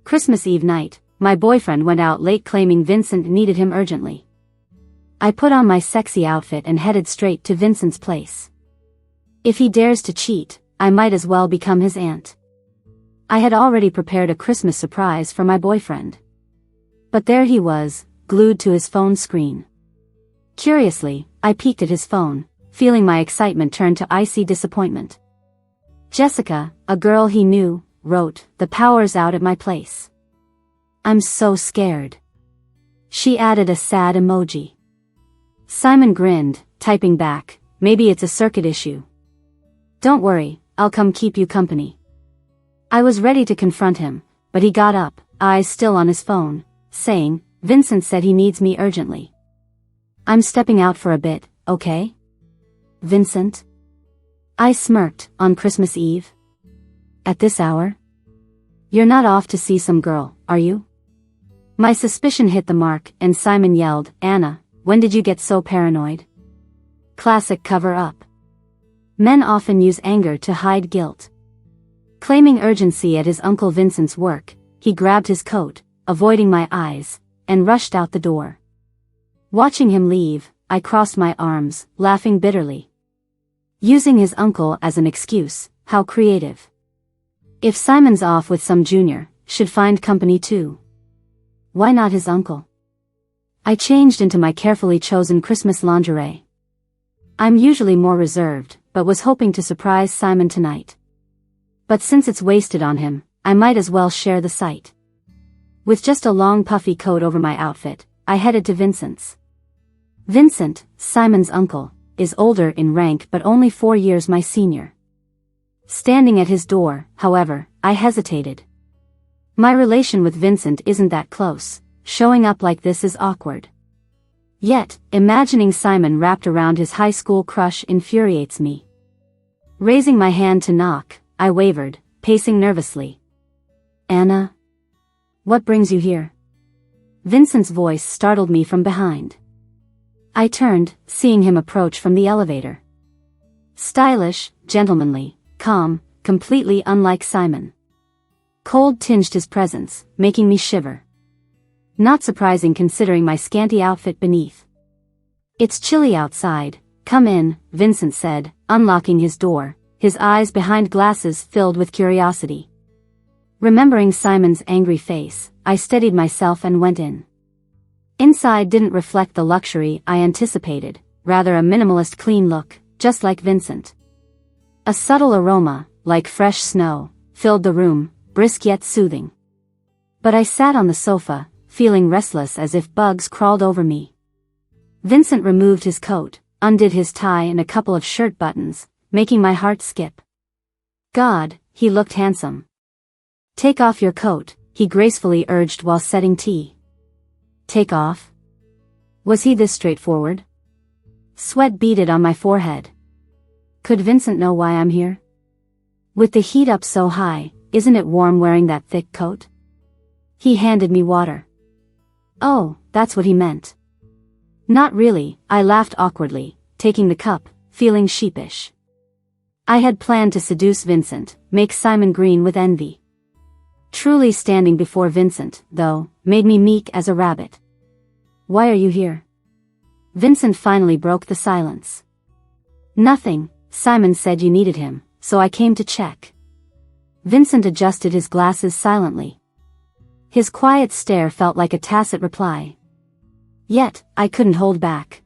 Christmas Eve night, my boyfriend went out late claiming Vincent needed him urgently. I put on my sexy outfit and headed straight to Vincent's place. If he dares to cheat, I might as well become his aunt. I had already prepared a Christmas surprise for my boyfriend. But there he was, glued to his phone screen. Curiously, I peeked at his phone, feeling my excitement turn to icy disappointment. Jessica, a girl he knew, wrote, "The power's out at my place. I'm so scared." She added a sad emoji. Simon grinned, typing back, "Maybe it's a circuit issue. Don't worry, I'll come keep you company." I was ready to confront him, but he got up, eyes still on his phone, saying, "Vincent said he needs me urgently. I'm stepping out for a bit, okay?" Vincent? I smirked. On Christmas Eve? At this hour? You're not off to see some girl, are you? My suspicion hit the mark, and Simon yelled, "Anna, when did you get so paranoid?" Classic cover-up. Men often use anger to hide guilt. Claiming urgency at his Uncle Vincent's work, he grabbed his coat, avoiding my eyes, and rushed out the door. Watching him leave, I crossed my arms, laughing bitterly. Using his uncle as an excuse, how creative. If Simon's off with some junior, should find company too. Why not his uncle? I changed into my carefully chosen Christmas lingerie. I'm usually more reserved, but was hoping to surprise Simon tonight. But since it's wasted on him, I might as well share the sight. With just a long puffy coat over my outfit, I headed to Vincent's. Vincent, Simon's uncle, is older in rank but only 4 years my senior. Standing at his door, however, I hesitated. My relation with Vincent isn't that close, showing up like this is awkward. Yet, imagining Simon wrapped around his high school crush infuriates me. Raising my hand to knock, I wavered, pacing nervously. "Anna? What brings you here?" Vincent's voice startled me from behind. I turned, seeing him approach from the elevator. Stylish, gentlemanly, calm, completely unlike Simon. Cold tinged his presence, making me shiver. Not surprising considering my scanty outfit beneath. "It's chilly outside, come in," Vincent said, unlocking his door, his eyes behind glasses filled with curiosity. Remembering Simon's angry face, I steadied myself and went in. Inside didn't reflect the luxury I anticipated, rather a minimalist clean look, just like Vincent. A subtle aroma, like fresh snow, filled the room, brisk yet soothing. But I sat on the sofa, feeling restless as if bugs crawled over me. Vincent removed his coat, undid his tie and a couple of shirt buttons, making my heart skip. God, he looked handsome. "Take off your coat," he gracefully urged while setting tea. Take off? Was he this straightforward? Sweat beaded on my forehead. Could Vincent know why I'm here? With the heat up so high, isn't it warm wearing that thick coat? He handed me water. Oh, that's what he meant. Not really, I laughed awkwardly, taking the cup, feeling sheepish. I had planned to seduce Vincent, make Simon green with envy. Truly standing before Vincent, though, made me meek as a rabbit. "Why are you here?" Vincent finally broke the silence. "Nothing, Simon said you needed him, so I came to check." Vincent adjusted his glasses silently. His quiet stare felt like a tacit reply. Yet, I couldn't hold back.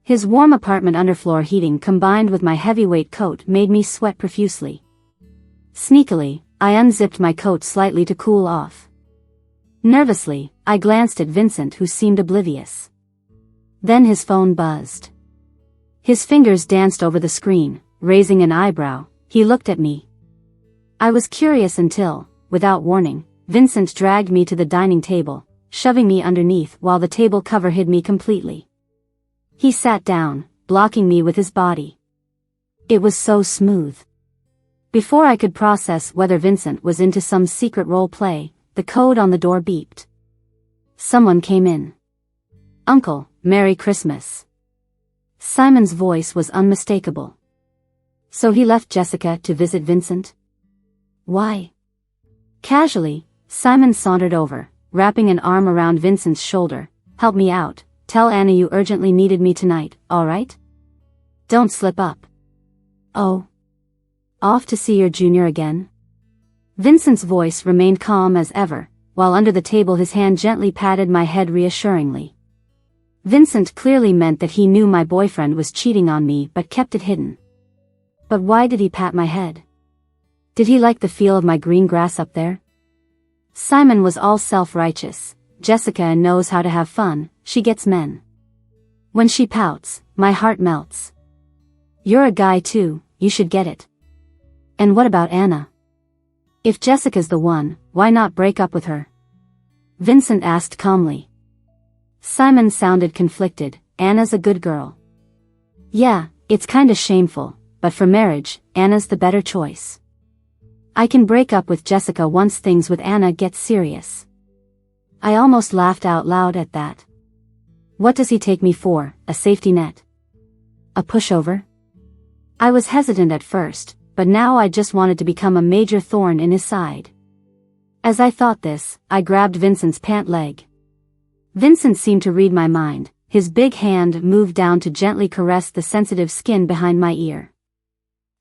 His warm apartment underfloor heating combined with my heavyweight coat made me sweat profusely. Sneakily, I unzipped my coat slightly to cool off. Nervously, I glanced at Vincent who seemed oblivious. Then his phone buzzed. His fingers danced over the screen, raising an eyebrow. He looked at me. I was curious until, without warning, Vincent dragged me to the dining table, shoving me underneath while the table cover hid me completely. He sat down, blocking me with his body. It was so smooth. Before I could process whether Vincent was into some secret role play, the code on the door beeped. Someone came in. "Uncle, Merry Christmas." Simon's voice was unmistakable. So he left Jessica to visit Vincent? Why? Casually, Simon sauntered over, wrapping an arm around Vincent's shoulder. Help me out. Tell Anna you urgently needed me tonight, alright? Don't slip up. Oh. Off to see your junior again? Vincent's voice remained calm as ever, while under the table his hand gently patted my head reassuringly. Vincent clearly meant that he knew my boyfriend was cheating on me but kept it hidden. But why did he pat my head? Did he like the feel of my green grass up there? Simon was all self-righteous. Jessica knows how to have fun, she gets men. When she pouts, my heart melts. You're a guy too, you should get it. And what about Anna? If Jessica's the one, why not break up with her? Vincent asked calmly. Simon sounded conflicted. Anna's a good girl. Yeah, it's kinda shameful, but for marriage, Anna's the better choice. I can break up with Jessica once things with Anna get serious. I almost laughed out loud at that. What does he take me for, a safety net? A pushover? I was hesitant at first, but now I just wanted to become a major thorn in his side. As I thought this, I grabbed Vincent's pant leg. Vincent seemed to read my mind. His big hand moved down to gently caress the sensitive skin behind my ear.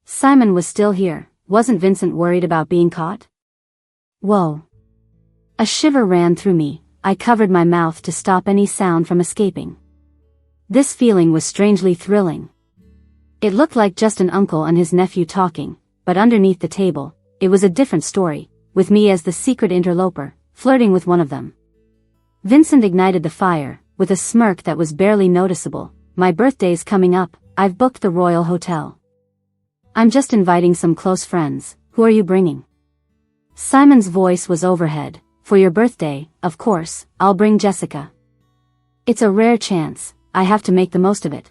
Simon was still here. Wasn't Vincent worried about being caught? Whoa. A shiver ran through me. I covered my mouth to stop any sound from escaping. This feeling was strangely thrilling. It looked like just an uncle and his nephew talking, but underneath the table, it was a different story, with me as the secret interloper, flirting with one of them. Vincent ignited the fire, with a smirk that was barely noticeable. My birthday's coming up, I've booked the Royal Hotel. I'm just inviting some close friends. Who are you bringing? Simon's voice was overhead. For your birthday, of course, I'll bring Jessica. It's a rare chance, I have to make the most of it.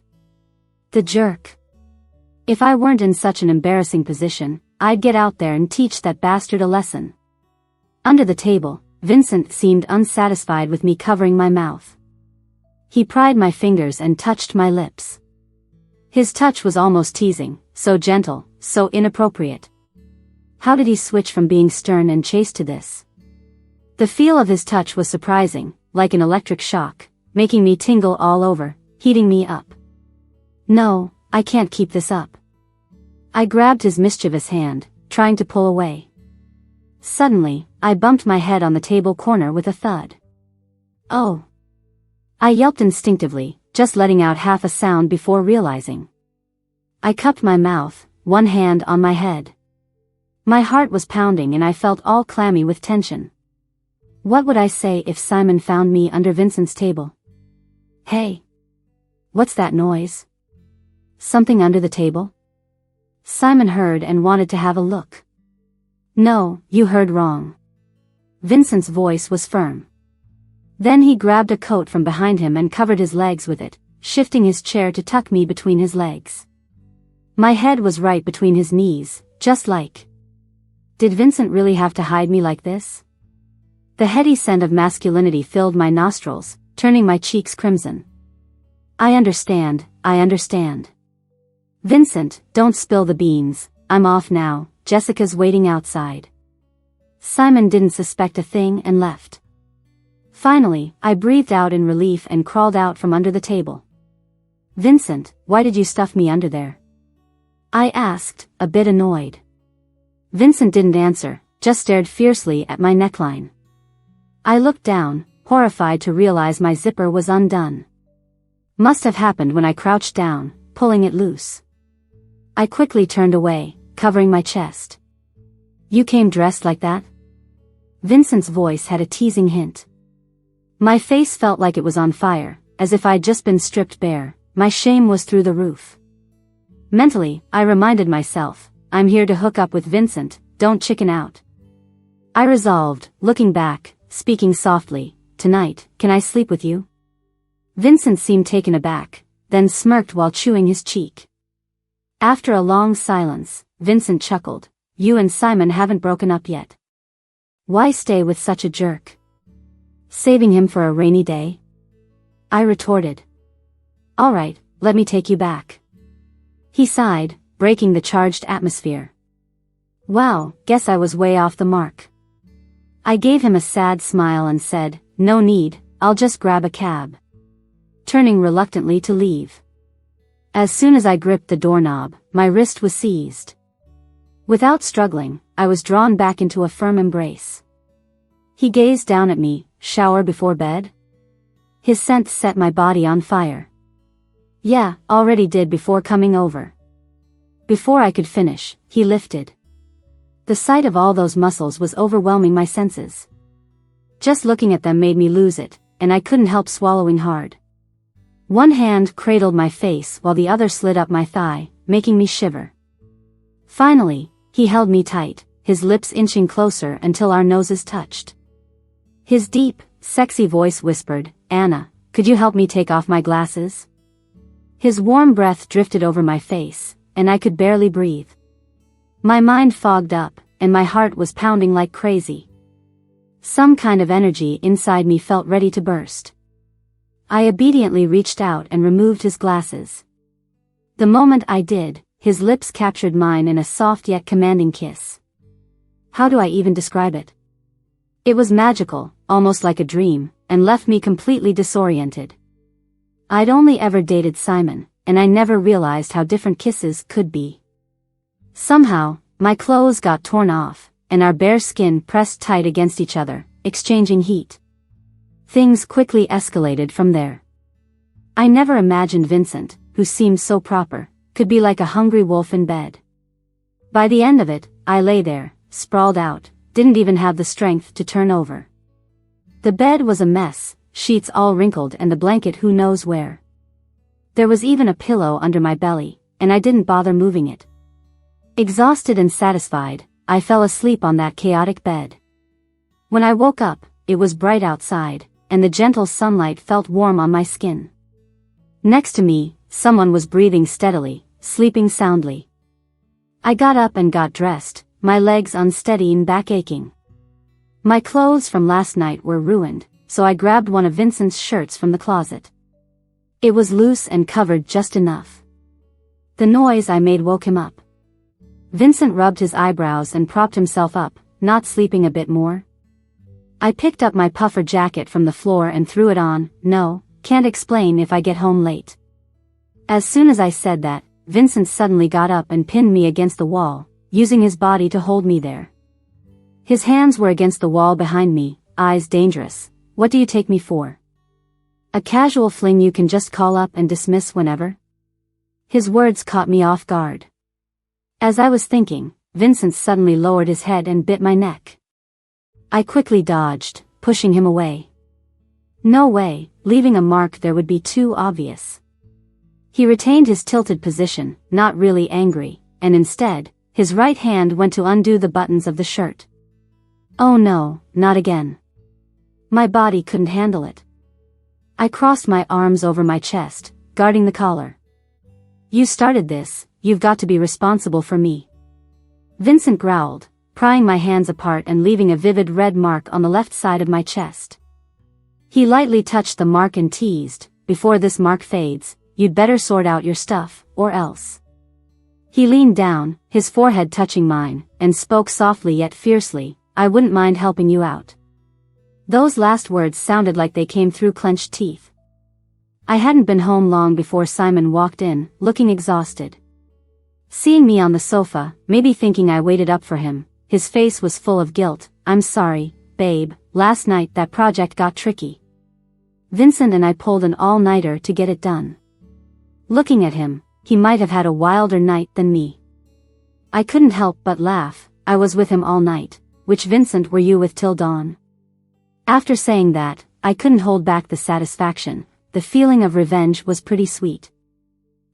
The jerk. If I weren't in such an embarrassing position, I'd get out there and teach that bastard a lesson. Under the table, Vincent seemed unsatisfied with me covering my mouth. He pried my fingers and touched my lips. His touch was almost teasing, so gentle, so inappropriate. How did he switch from being stern and chaste to this? The feel of his touch was surprising, like an electric shock, making me tingle all over, heating me up. No, I can't keep this up. I grabbed his mischievous hand, trying to pull away. Suddenly, I bumped my head on the table corner with a thud. Oh! I yelped instinctively, just letting out half a sound before realizing. I cupped my mouth, one hand on my head. My heart was pounding and I felt all clammy with tension. What would I say if Simon found me under Vincent's table? Hey! What's that noise? Something under the table? Simon heard and wanted to have a look. No, you heard wrong. Vincent's voice was firm. Then he grabbed a coat from behind him and covered his legs with it, shifting his chair to tuck me between his legs. My head was right between his knees, just like. Did Vincent really have to hide me like this? The heady scent of masculinity filled my nostrils, turning my cheeks crimson. I understand. Vincent, don't spill the beans, I'm off now, Jessica's waiting outside. Simon didn't suspect a thing and left. Finally, I breathed out in relief and crawled out from under the table. Vincent, why did you stuff me under there? I asked, a bit annoyed. Vincent didn't answer, just stared fiercely at my neckline. I looked down, horrified to realize my zipper was undone. Must have happened when I crouched down, pulling it loose. I quickly turned away, covering my chest. You came dressed like that? Vincent's voice had a teasing hint. My face felt like it was on fire, as if I'd just been stripped bare. My shame was through the roof. Mentally, I reminded myself, I'm here to hook up with Vincent, don't chicken out. I resolved, looking back, speaking softly, tonight, can I sleep with you? Vincent seemed taken aback, then smirked while chewing his cheek. After a long silence, Vincent chuckled, you and Simon haven't broken up yet. Why stay with such a jerk? Saving him for a rainy day? I retorted. Alright, let me take you back. He sighed, breaking the charged atmosphere. Wow, guess I was way off the mark. I gave him a sad smile and said, "No need, I'll just grab a cab," turning reluctantly to leave. As soon as I gripped the doorknob, my wrist was seized. Without struggling, I was drawn back into a firm embrace. He gazed down at me. "Shower before bed?" His scent set my body on fire. "Yeah, already did before coming over." Before I could finish, he lifted. The sight of all those muscles was overwhelming my senses. Just looking at them made me lose it, and I couldn't help swallowing hard. One hand cradled my face while the other slid up my thigh, making me shiver. Finally, he held me tight, his lips inching closer until our noses touched. His deep, sexy voice whispered, "Anna, could you help me take off my glasses?" His warm breath drifted over my face, and I could barely breathe. My mind fogged up, and my heart was pounding like crazy. Some kind of energy inside me felt ready to burst. I obediently reached out and removed his glasses. The moment I did, his lips captured mine in a soft yet commanding kiss. How do I even describe it? It was magical, almost like a dream, and left me completely disoriented. I'd only ever dated Simon, and I never realized how different kisses could be. Somehow, my clothes got torn off, and our bare skin pressed tight against each other, exchanging heat. Things quickly escalated from there. I never imagined Vincent, who seemed so proper, could be like a hungry wolf in bed. By the end of it, I lay there, sprawled out, didn't even have the strength to turn over. The bed was a mess, sheets all wrinkled and the blanket who knows where. There was even a pillow under my belly, and I didn't bother moving it. Exhausted and satisfied, I fell asleep on that chaotic bed. When I woke up, it was bright outside, and the gentle sunlight felt warm on my skin. Next to me, someone was breathing steadily, sleeping soundly. I got up and got dressed, my legs unsteady and back aching. My clothes from last night were ruined, so I grabbed one of Vincent's shirts from the closet. It was loose and covered just enough. The noise I made woke him up. Vincent rubbed his eyebrows and propped himself up, not sleeping a bit more. I picked up my puffer jacket from the floor and threw it on. "No, can't explain if I get home late." As soon as I said that, Vincent suddenly got up and pinned me against the wall, using his body to hold me there. His hands were against the wall behind me, eyes dangerous. "What do you take me for? A casual fling you can just call up and dismiss whenever?" His words caught me off guard. As I was thinking, Vincent suddenly lowered his head and bit my neck. I quickly dodged, pushing him away. No way, leaving a mark there would be too obvious. He retained his tilted position, not really angry, and instead, his right hand went to undo the buttons of the shirt. Oh no, not again. My body couldn't handle it. I crossed my arms over my chest, guarding the collar. "You started this, you've got to be responsible for me." Vincent growled, prying my hands apart and leaving a vivid red mark on the left side of my chest. He lightly touched the mark and teased, "Before this mark fades, you'd better sort out your stuff, or else." He leaned down, his forehead touching mine, and spoke softly yet fiercely, "I wouldn't mind helping you out." Those last words sounded like they came through clenched teeth. I hadn't been home long before Simon walked in, looking exhausted. Seeing me on the sofa, maybe thinking I waited up for him, his face was full of guilt. "I'm sorry, babe, last night that project got tricky. Vincent and I pulled an all-nighter to get it done." Looking at him, he might have had a wilder night than me. I couldn't help but laugh. I was with him all night. "Which Vincent were you with till dawn?" After saying that, I couldn't hold back the satisfaction. The feeling of revenge was pretty sweet.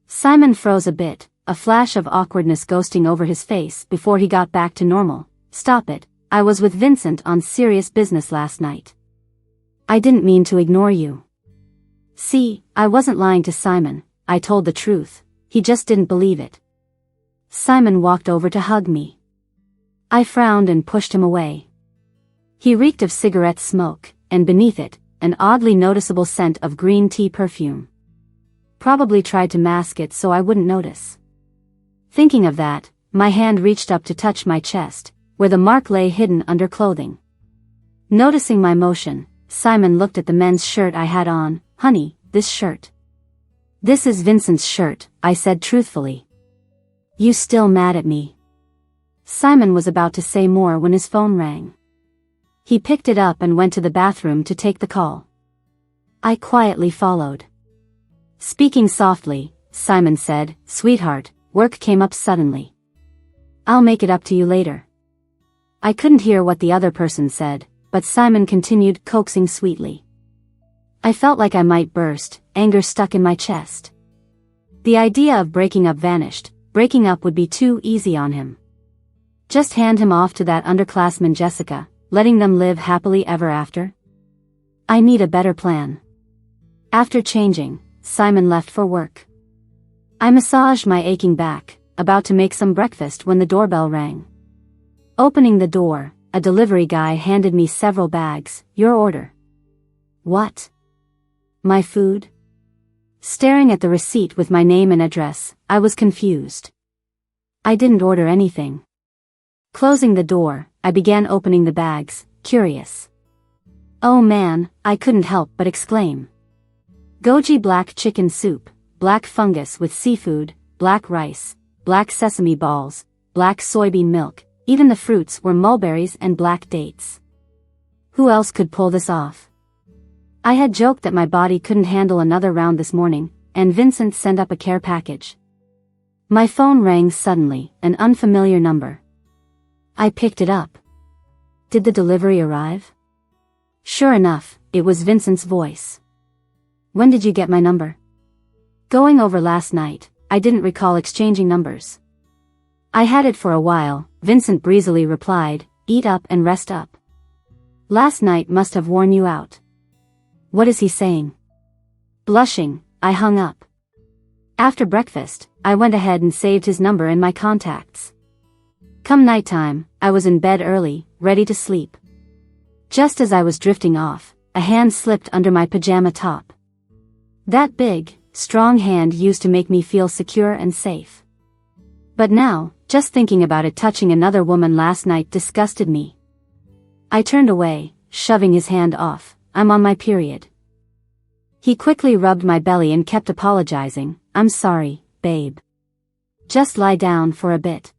Simon froze a bit, a flash of awkwardness ghosting over his face before he got back to normal. "Stop it, I was with Vincent on serious business last night. I didn't mean to ignore you." See, I wasn't lying to Simon, I told the truth, he just didn't believe it. Simon walked over to hug me. I frowned and pushed him away. He reeked of cigarette smoke, and beneath it, an oddly noticeable scent of green tea perfume. Probably tried to mask it so I wouldn't notice. Thinking of that, my hand reached up to touch my chest, where the mark lay hidden under clothing. Noticing my motion, Simon looked at the men's shirt I had on. Honey, this shirt. This is Vincent's shirt, I said truthfully. You still mad at me? Simon was about to say more when his phone rang. He picked it up and went to the bathroom to take the call. I quietly followed. Speaking softly, Simon said, Sweetheart, work came up suddenly. I'll make it up to you later. I couldn't hear what the other person said, but Simon continued coaxing sweetly. I felt like I might burst, anger stuck in my chest. The idea of breaking up vanished. Breaking up would be too easy on him. Just hand him off to that underclassman Jessica, letting them live happily ever after? I need a better plan. After changing, Simon left for work. I massaged my aching back, about to make some breakfast when the doorbell rang. Opening the door, a delivery guy handed me several bags. Your order. What? My food? Staring at the receipt with my name and address, I was confused. I didn't order anything. Closing the door, I began opening the bags, curious. Oh man, I couldn't help but exclaim. Goji black chicken soup, black fungus with seafood, black rice, black sesame balls, black soybean milk, even the fruits were mulberries and black dates. Who else could pull this off? I had joked that my body couldn't handle another round this morning, and Vincent sent up a care package. My phone rang suddenly, an unfamiliar number. I picked it up. Did the delivery arrive? Sure enough, it was Vincent's voice. When did you get my number? Going over last night, I didn't recall exchanging numbers. I had it for a while, Vincent breezily replied, eat up and rest up. Last night must have worn you out. What is he saying? Blushing, I hung up. After breakfast, I went ahead and saved his number in my contacts. Come nighttime, I was in bed early, ready to sleep. Just as I was drifting off, a hand slipped under my pajama top. That big, strong hand used to make me feel secure and safe. But now, just thinking about it touching another woman last night disgusted me. I turned away, shoving his hand off. I'm on my period. He quickly rubbed my belly and kept apologizing. I'm sorry, babe. Just lie down for a bit.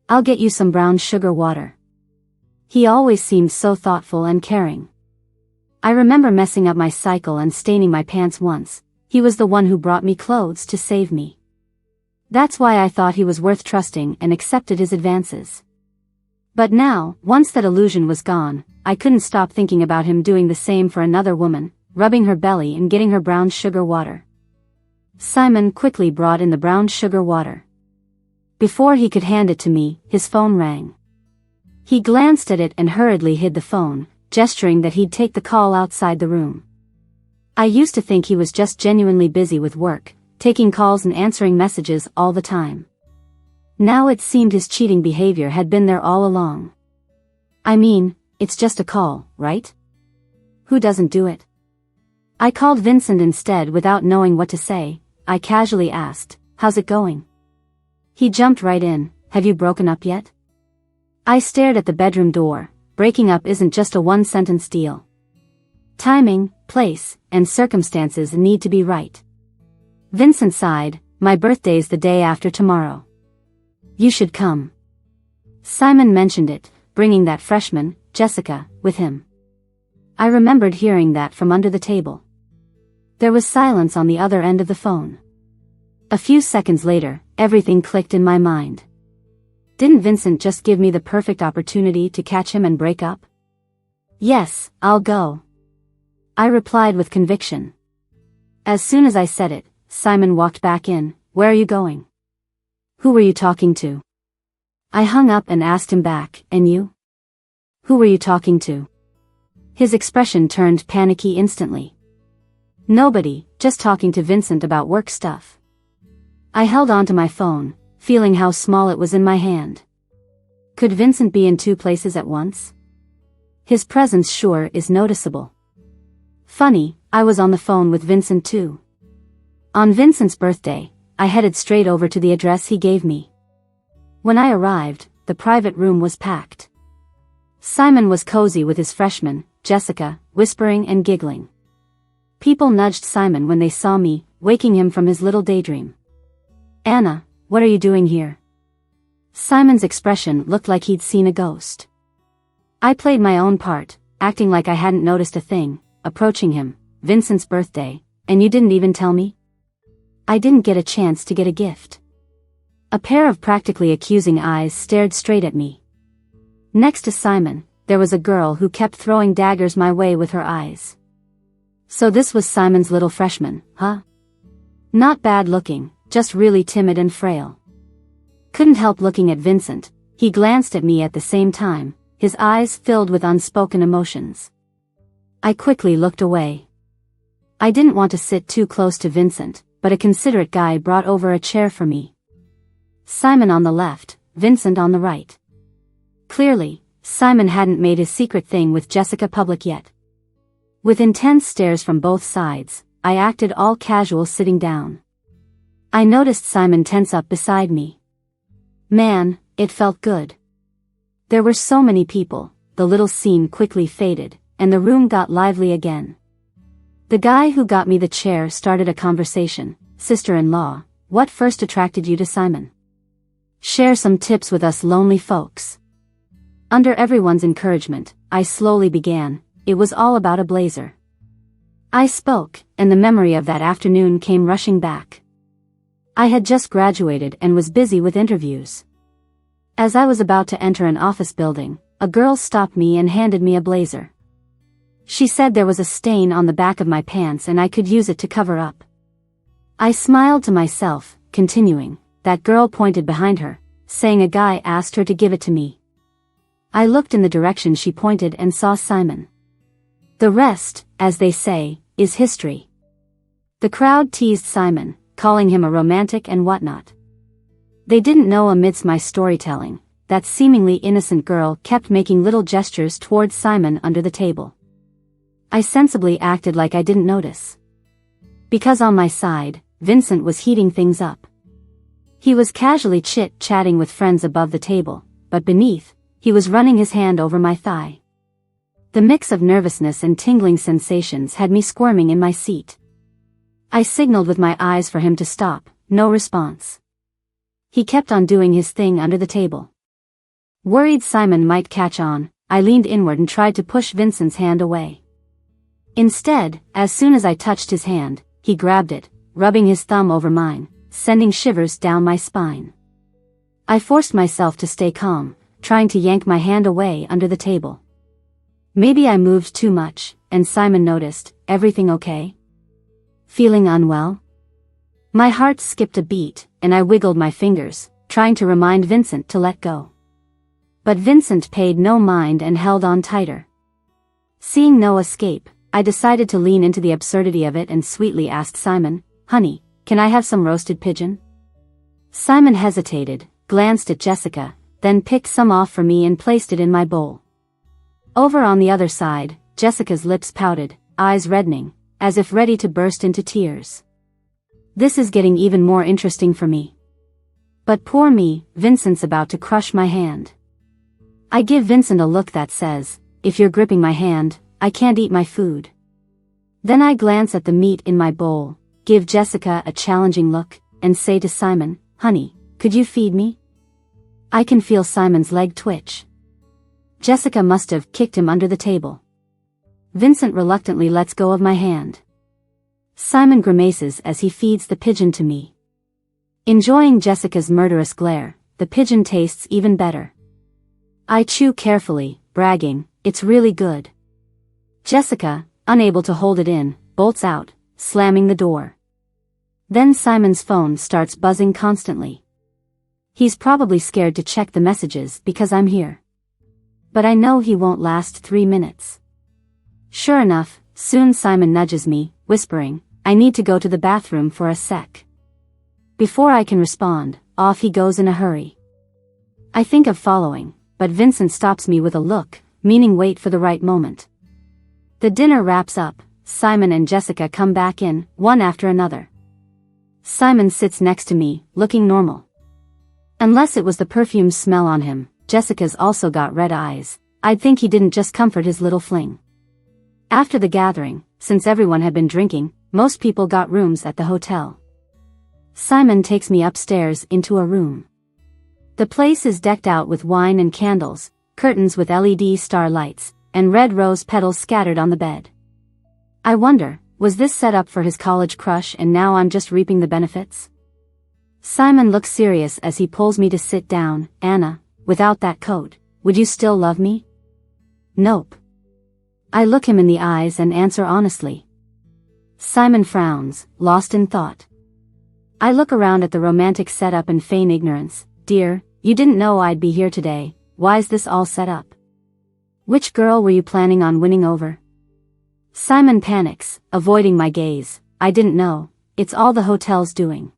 I'll get you some brown sugar water. He always seemed so thoughtful and caring. I remember messing up my cycle and staining my pants once. He was the one who brought me clothes to save me. That's why I thought he was worth trusting and accepted his advances. But now, once that illusion was gone, I couldn't stop thinking about him doing the same for another woman, rubbing her belly and getting her brown sugar water. Simon quickly brought in the brown sugar water. Before he could hand it to me, his phone rang. He glanced at it and hurriedly hid the phone, gesturing that he'd take the call outside the room. I used to think he was just genuinely busy with work, taking calls and answering messages all the time. Now it seemed his cheating behavior had been there all along. I mean, it's just a call, right? Who doesn't do it? I called Vincent instead without knowing what to say. I casually asked, how's it going? He jumped right in, have you broken up yet? I stared at the bedroom door. Breaking up isn't just a one-sentence deal. Timing, place, and circumstances need to be right. Vincent sighed, my birthday's the day after tomorrow. You should come. Simon mentioned it, bringing that freshman, Jessica, with him. I remembered hearing that from under the table. There was silence on the other end of the phone. A few seconds later, everything clicked in my mind. Didn't Vincent just give me the perfect opportunity to catch him and break up? Yes, I'll go. I replied with conviction. As soon as I said it, Simon walked back in. Where are you going? Who were you talking to? I hung up and asked him back, and you? Who were you talking to? His expression turned panicky instantly. Nobody, just talking to Vincent about work stuff. I held onto my phone, feeling how small it was in my hand. Could Vincent be in two places at once? His presence sure is noticeable. Funny, I was on the phone with Vincent too. On Vincent's birthday, I headed straight over to the address he gave me. When I arrived, the private room was packed. Simon was cozy with his freshman, Jessica, whispering and giggling. People nudged Simon when they saw me, waking him from his little daydream. "Anna, what are you doing here?" Simon's expression looked like he'd seen a ghost. I played my own part, acting like I hadn't noticed a thing, approaching him. "Vincent's birthday, and you didn't even tell me?" I didn't get a chance to get a gift. A pair of practically accusing eyes stared straight at me. Next to Simon, there was a girl who kept throwing daggers my way with her eyes. So this was Simon's little freshman, huh? Not bad looking, just really timid and frail. Couldn't help looking at Vincent. He glanced at me at the same time, his eyes filled with unspoken emotions. I quickly looked away. I didn't want to sit too close to Vincent, but a considerate guy brought over a chair for me. Simon on the left, Vincent on the right. Clearly, Simon hadn't made his secret thing with Jessica public yet. With intense stares from both sides, I acted all casual sitting down. I noticed Simon tense up beside me. Man, it felt good. There were so many people, the little scene quickly faded, and the room got lively again. The guy who got me the chair started a conversation. "Sister-in-law, what first attracted you to Simon? Share some tips with us lonely folks." Under everyone's encouragement, I slowly began. It was all about a blazer. I spoke, and the memory of that afternoon came rushing back. I had just graduated and was busy with interviews. As I was about to enter an office building, a girl stopped me and handed me a blazer. She said there was a stain on the back of my pants and I could use it to cover up. I smiled to myself, continuing. That girl pointed behind her, saying a guy asked her to give it to me. I looked in the direction she pointed and saw Simon. The rest, as they say, is history. The crowd teased Simon, calling him a romantic and whatnot. They didn't know amidst my storytelling, that seemingly innocent girl kept making little gestures towards Simon under the table. I sensibly acted like I didn't notice. Because on my side, Vincent was heating things up. He was casually chit-chatting with friends above the table, but beneath, he was running his hand over my thigh. The mix of nervousness and tingling sensations had me squirming in my seat. I signaled with my eyes for him to stop, no response. He kept on doing his thing under the table. Worried Simon might catch on, I leaned inward and tried to push Vincent's hand away. Instead, as soon as I touched his hand, he grabbed it, rubbing his thumb over mine, sending shivers down my spine. I forced myself to stay calm, trying to yank my hand away under the table. Maybe I moved too much, and Simon noticed. "Everything okay? Feeling unwell?" My heart skipped a beat, and I wiggled my fingers, trying to remind Vincent to let go. But Vincent paid no mind and held on tighter. Seeing no escape, I decided to lean into the absurdity of it and sweetly asked Simon, "Honey, can I have some roasted pigeon?" Simon hesitated, glanced at Jessica, then picked some off for me and placed it in my bowl. Over on the other side, Jessica's lips pouted, eyes reddening, as if ready to burst into tears. This is getting even more interesting for me. But poor me, Vincent's about to crush my hand. I give Vincent a look that says, "If you're gripping my hand, I can't eat my food." Then I glance at the meat in my bowl, give Jessica a challenging look, and say to Simon, "Honey, could you feed me?" I can feel Simon's leg twitch. Jessica must have kicked him under the table. Vincent reluctantly lets go of my hand. Simon grimaces as he feeds the pigeon to me. Enjoying Jessica's murderous glare, the pigeon tastes even better. I chew carefully, bragging, "It's really good." Jessica, unable to hold it in, bolts out, slamming the door. Then Simon's phone starts buzzing constantly. He's probably scared to check the messages because I'm here. But I know he won't last 3 minutes. Sure enough, soon Simon nudges me, whispering, "I need to go to the bathroom for a sec." Before I can respond, off he goes in a hurry. I think of following, but Vincent stops me with a look, meaning wait for the right moment. The dinner wraps up, Simon and Jessica come back in, one after another. Simon sits next to me, looking normal. Unless it was the perfume smell on him, Jessica's also got red eyes, I'd think he didn't just comfort his little fling. After the gathering, since everyone had been drinking, most people got rooms at the hotel. Simon takes me upstairs into a room. The place is decked out with wine and candles, curtains with LED star lights, and red rose petals scattered on the bed. I wonder, was this set up for his college crush and now I'm just reaping the benefits? Simon looks serious as he pulls me to sit down. Anna, without that coat, would you still love me? Nope. I look him in the eyes and answer honestly. Simon frowns, lost in thought. I look around at the romantic setup and feign ignorance. Dear, you didn't know I'd be here today, why's this all set up? Which girl were you planning on winning over? Simon panics, avoiding my gaze. I didn't know, it's all the hotel's doing.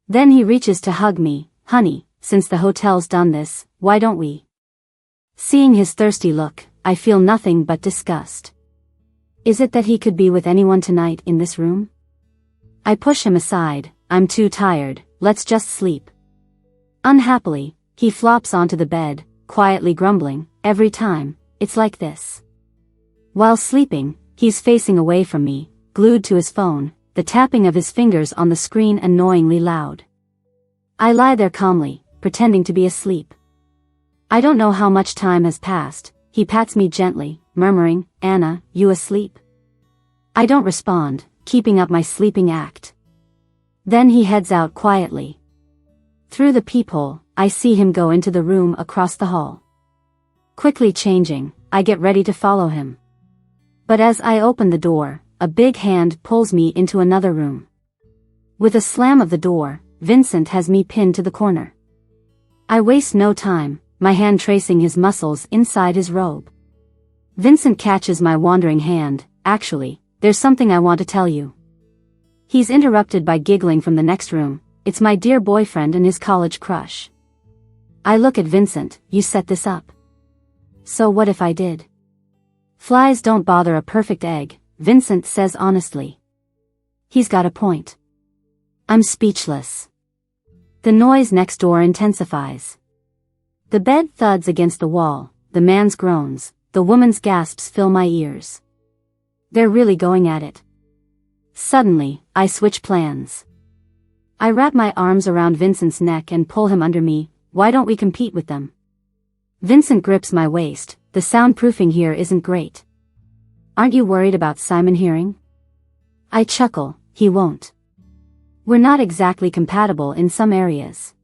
Then he reaches to hug me. Honey, since the hotel's done this, why don't we? Seeing his thirsty look, I feel nothing but disgust. Is it that he could be with anyone tonight in this room? I push him aside. I'm too tired, let's just sleep. Unhappily, he flops onto the bed, quietly grumbling, every time, it's like this. While sleeping, he's facing away from me, glued to his phone, the tapping of his fingers on the screen annoyingly loud. I lie there calmly, pretending to be asleep. I don't know how much time has passed. He pats me gently, murmuring, Anna, you asleep? I don't respond, keeping up my sleeping act. Then he heads out quietly. Through the peephole, I see him go into the room across the hall. Quickly changing, I get ready to follow him. But as I open the door, a big hand pulls me into another room. With a slam of the door, Vincent has me pinned to the corner. I waste no time, my hand tracing his muscles inside his robe. Vincent catches my wandering hand. Actually, there's something I want to tell you. He's interrupted by giggling from the next room. It's my dear boyfriend and his college crush. I look at Vincent. You set this up. So what if I did? Flies don't bother a perfect egg, Vincent says honestly. He's got a point. I'm speechless. The noise next door intensifies. The bed thuds against the wall, the man's groans, the woman's gasps fill my ears. They're really going at it. Suddenly, I switch plans. I wrap my arms around Vincent's neck and pull him under me. Why don't we compete with them? Vincent grips my waist. The soundproofing here isn't great. Aren't you worried about Simon hearing? I chuckle. He won't. We're not exactly compatible in some areas.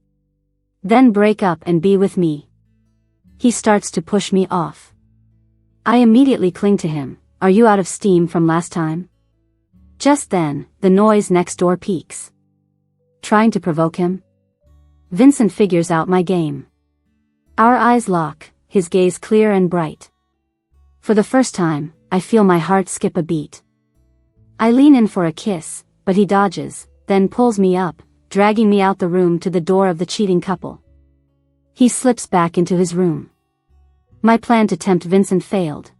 Then break up and be with me. He starts to push me off. I immediately cling to him. Are you out of steam from last time? Just then, the noise next door peaks. Trying to provoke him? Vincent figures out my game. Our eyes lock, his gaze clear and bright. For the first time, I feel my heart skip a beat. I lean in for a kiss, but he dodges, then pulls me up, dragging me out the room to the door of the cheating couple. He slips back into his room. My plan to tempt Vincent failed.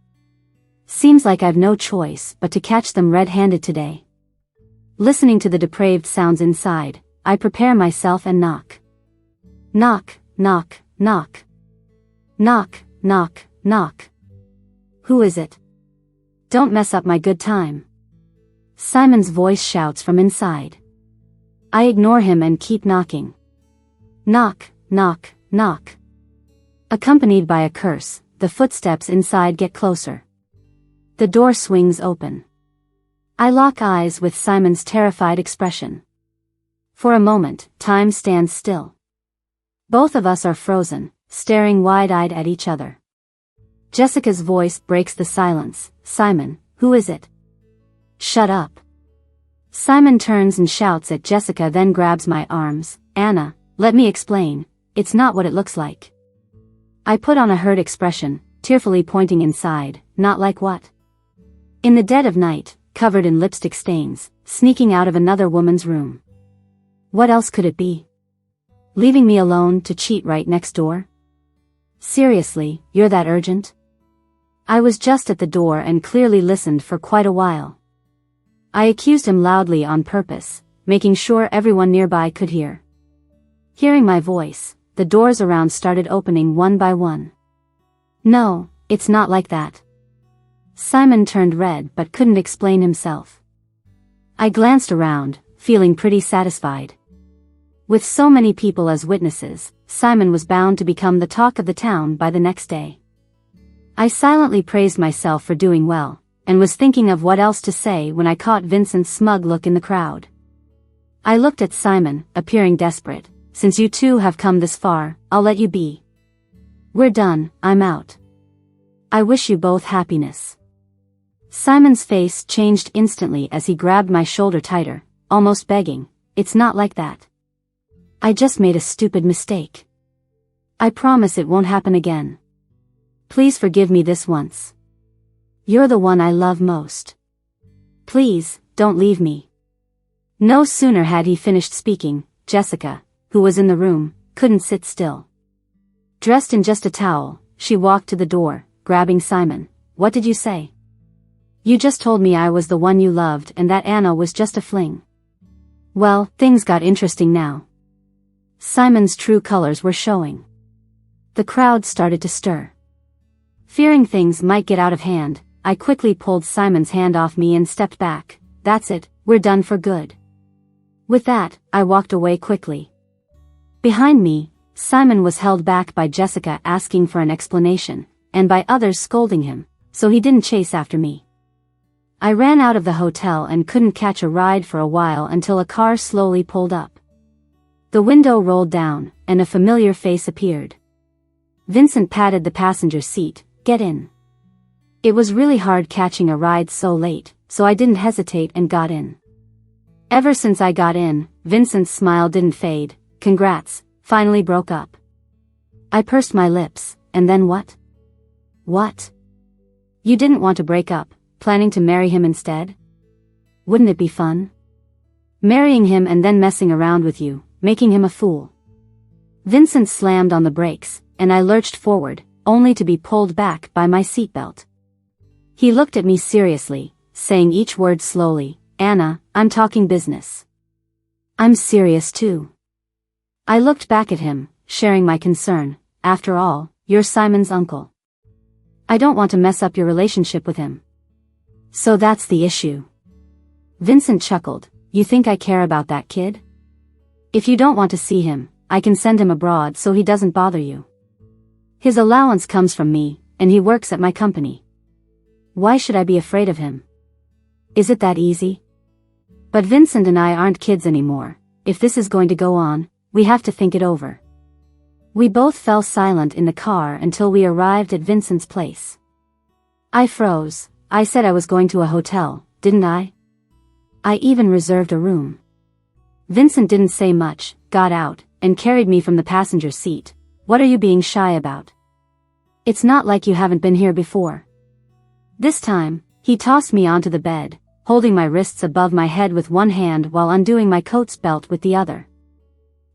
Seems like I've no choice but to catch them red-handed today. Listening to the depraved sounds inside, I prepare myself and knock. Knock, knock, knock. Knock, knock, knock. Who is it? Don't mess up my good time. Simon's voice shouts from inside. I ignore him and keep knocking. Knock, knock, knock. Accompanied by a curse, the footsteps inside get closer. The door swings open. I lock eyes with Simon's terrified expression. For a moment, time stands still. Both of us are frozen, staring wide-eyed at each other. Jessica's voice breaks the silence. Simon, who is it? Shut up. Simon turns and shouts at Jessica, then grabs my arms. Anna, let me explain. It's not what it looks like. I put on a hurt expression, tearfully pointing inside. Not like what? In the dead of night, covered in lipstick stains, sneaking out of another woman's room. What else could it be? Leaving me alone to cheat right next door? Seriously, you're that urgent? I was just at the door and clearly listened for quite a while. I accused him loudly on purpose, making sure everyone nearby could hear. Hearing my voice, the doors around started opening one by one. No, it's not like that. Simon turned red but couldn't explain himself. I glanced around, feeling pretty satisfied. With so many people as witnesses, Simon was bound to become the talk of the town by the next day. I silently praised myself for doing well, and was thinking of what else to say when I caught Vincent's smug look in the crowd. I looked at Simon, appearing desperate. Since you two have come this far, I'll let you be. We're done, I'm out. I wish you both happiness. Simon's face changed instantly as he grabbed my shoulder tighter, almost begging, it's not like that. I just made a stupid mistake. I promise it won't happen again. Please forgive me this once. You're the one I love most. Please, don't leave me. No sooner had he finished speaking, Jessica, who was in the room, couldn't sit still. Dressed in just a towel, she walked to the door, grabbing Simon. What did you say? You just told me I was the one you loved and that Anna was just a fling. Well, things got interesting now. Simon's true colors were showing. The crowd started to stir. Fearing things might get out of hand, I quickly pulled Simon's hand off me and stepped back. That's it, we're done for good. With that, I walked away quickly. Behind me, Simon was held back by Jessica asking for an explanation, and by others scolding him, so he didn't chase after me. I ran out of the hotel and couldn't catch a ride for a while until a car slowly pulled up. The window rolled down, and a familiar face appeared. Vincent patted the passenger seat. Get in. It was really hard catching a ride so late, so I didn't hesitate and got in. Ever since I got in, Vincent's smile didn't fade. Congrats, finally broke up. I pursed my lips, and then what? What? You didn't want to break up, planning to marry him instead? Wouldn't it be fun? Marrying him and then messing around with you, making him a fool. Vincent slammed on the brakes, and I lurched forward, only to be pulled back by my seatbelt. He looked at me seriously, saying each word slowly. Anna, I'm talking business. I'm serious too. I looked back at him, sharing my concern. After all, you're Simon's uncle. I don't want to mess up your relationship with him. So that's the issue. Vincent chuckled. You think I care about that kid? If you don't want to see him, I can send him abroad so he doesn't bother you. His allowance comes from me, and he works at my company. Why should I be afraid of him? Is it that easy? But Vincent and I aren't kids anymore. If this is going to go on, we have to think it over. We both fell silent in the car until we arrived at Vincent's place. I froze. I said I was going to a hotel, didn't I? I even reserved a room. Vincent didn't say much, got out, and carried me from the passenger seat. What are you being shy about? It's not like you haven't been here before. This time, he tossed me onto the bed, holding my wrists above my head with one hand while undoing my coat's belt with the other.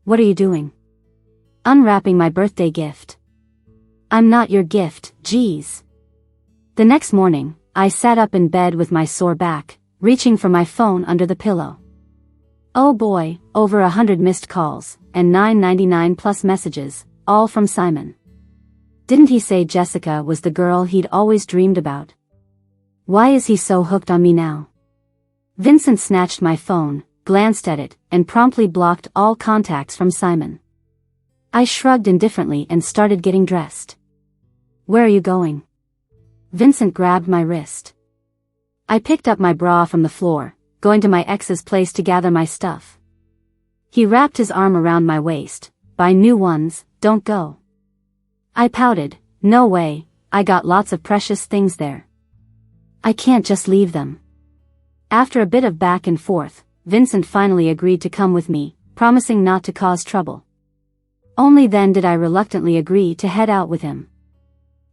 What are you doing? Unwrapping my birthday gift. I'm not your gift, geez. The next morning, I sat up in bed with my sore back, reaching for my phone under the pillow. Oh boy, over 100 missed calls, and $9.99 plus messages, all from Simon. Didn't he say Jessica was the girl he'd always dreamed about? Why is he so hooked on me now? Vincent snatched my phone, glanced at it, and promptly blocked all contacts from Simon. I shrugged indifferently and started getting dressed. Where are you going? Vincent grabbed my wrist. I picked up my bra from the floor, going to my ex's place to gather my stuff. He wrapped his arm around my waist. Buy new ones, don't go. I pouted. No way, I got lots of precious things there. I can't just leave them. After a bit of back and forth, Vincent finally agreed to come with me, promising not to cause trouble. Only then did I reluctantly agree to head out with him.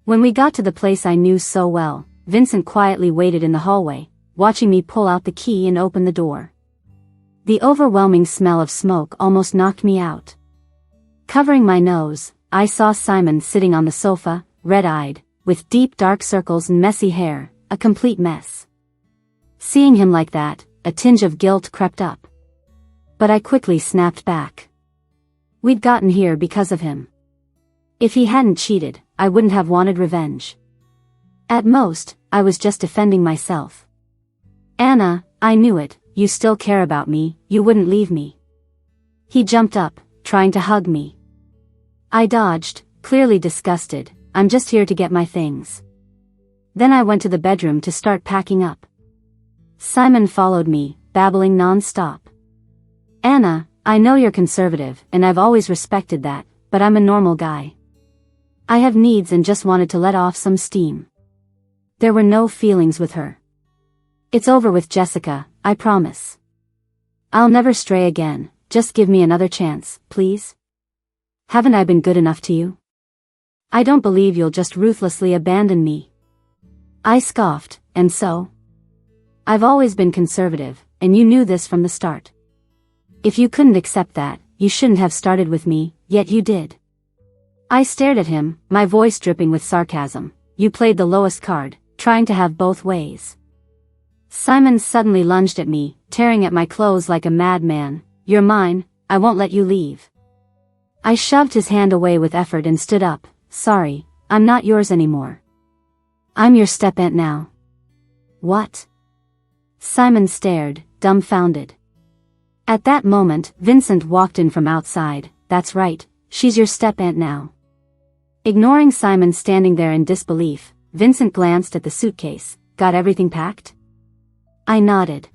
When we got to the place I knew so well, Vincent quietly waited in the hallway, watching me pull out the key and open the door. The overwhelming smell of smoke almost knocked me out. Covering my nose, I saw Simon sitting on the sofa, red-eyed, with deep dark circles and messy hair, a complete mess. Seeing him like that, a tinge of guilt crept up. But I quickly snapped back. We'd gotten here because of him. If he hadn't cheated, I wouldn't have wanted revenge. At most, I was just defending myself. Anna, I knew it, you still care about me, you wouldn't leave me. He jumped up, trying to hug me. I dodged, clearly disgusted. I'm just here to get my things. Then I went to the bedroom to start packing up. Simon followed me, babbling non-stop. Anna, I know you're conservative, and I've always respected that, but I'm a normal guy. I have needs and just wanted to let off some steam. There were no feelings with her. It's over with Jessica, I promise. I'll never stray again, just give me another chance, please. Haven't I been good enough to you? I don't believe you'll just ruthlessly abandon me. I scoffed, and so? I've always been conservative, and you knew this from the start. If you couldn't accept that, you shouldn't have started with me, yet you did. I stared at him, my voice dripping with sarcasm. You played the lowest card, trying to have both ways. Simon suddenly lunged at me, tearing at my clothes like a madman. You're mine, I won't let you leave. I shoved his hand away with effort and stood up. Sorry, I'm not yours anymore. I'm your step-aunt now. What? Simon stared, dumbfounded. At that moment, Vincent walked in from outside. That's right, she's your step-aunt now. Ignoring Simon standing there in disbelief, Vincent glanced at the suitcase. Got everything packed? I nodded.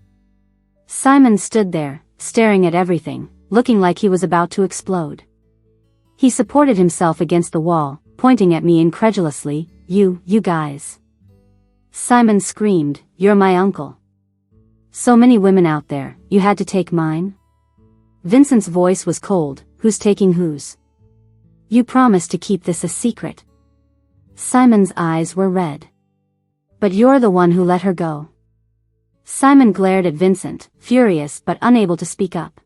Simon stood there, staring at everything, looking like he was about to explode. He supported himself against the wall, pointing at me incredulously. You guys. Simon screamed, you're my uncle. So many women out there, you had to take mine? Vincent's voice was cold. Who's taking whose? You promised to keep this a secret. Simon's eyes were red. But you're the one who let her go. Simon glared at Vincent, furious but unable to speak up.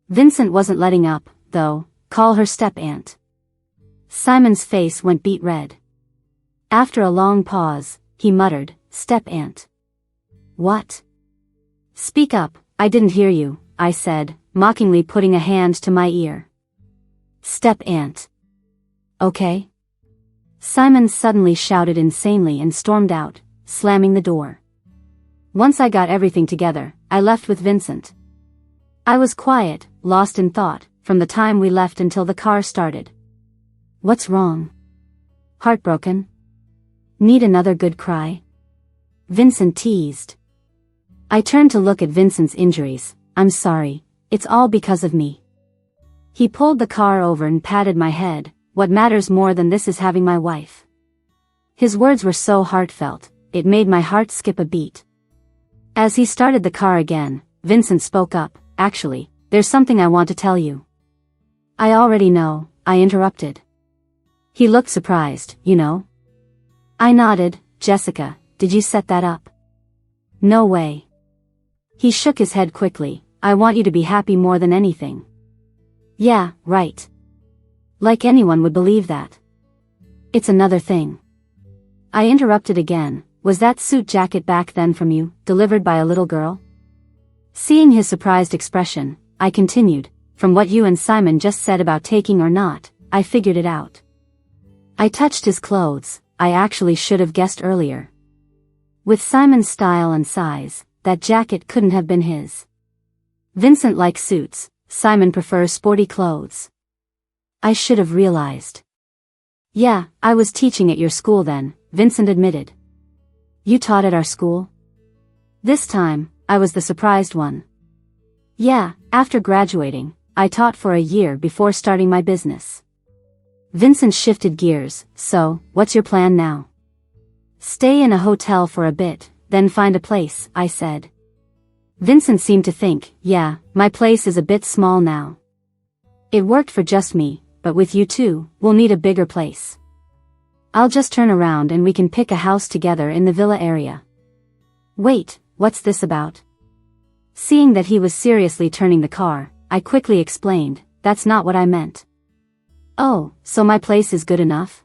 Vincent wasn't letting up, though. Call her step-aunt. Simon's face went beet red. After a long pause, he muttered, step-aunt. What? Speak up, I didn't hear you, I said, mockingly putting a hand to my ear. Step-aunt. Okay? Simon suddenly shouted insanely and stormed out, slamming the door. Once I got everything together, I left with Vincent. I was quiet, lost in thought, from the time we left until the car started. What's wrong? Heartbroken? Need another good cry? Vincent teased. I turned to look at Vincent's injuries. I'm sorry, it's all because of me. He pulled the car over and patted my head. What matters more than this is having my wife. His words were so heartfelt, it made my heart skip a beat. As he started the car again, Vincent spoke up. Actually, there's something I want to tell you. I already know, I interrupted. He looked surprised, you know. I nodded. Jessica, did you set that up? No way. He shook his head quickly. I want you to be happy more than anything. Yeah, right. Like anyone would believe that. It's another thing. I interrupted again. Was that suit jacket back then from you, delivered by a little girl? Seeing his surprised expression, I continued, from what you and Simon just said about taking or not, I figured it out. I touched his clothes. I actually should have guessed earlier. With Simon's style and size, that jacket couldn't have been his. Vincent likes suits, Simon prefers sporty clothes. I should have realized. Yeah, I was teaching at your school then, Vincent admitted. You taught at our school? This time, I was the surprised one. Yeah, after graduating, I taught for a year before starting my business. Vincent shifted gears. So, what's your plan now? Stay in a hotel for a bit, then find a place, I said. Vincent seemed to think, yeah, my place is a bit small now. It worked for just me, but with you two, we'll need a bigger place. I'll just turn around and we can pick a house together in the villa area. Wait, what's this about? Seeing that he was seriously turning the car, I quickly explained, that's not what I meant. Oh, so my place is good enough?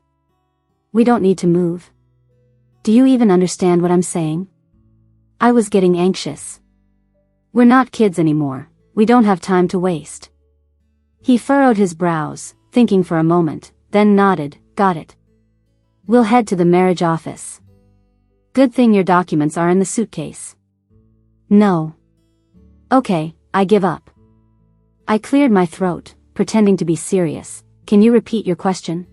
We don't need to move? Do you even understand what I'm saying? I was getting anxious. We're not kids anymore, we don't have time to waste. He furrowed his brows, thinking for a moment, then nodded, got it. We'll head to the marriage office. Good thing your documents are in the suitcase. No. Okay, I give up. I cleared my throat, pretending to be serious. Can you repeat your question?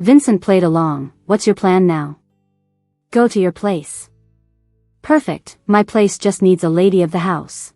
Vincent played along. What's your plan now? Go to your place. Perfect, my place just needs a lady of the house.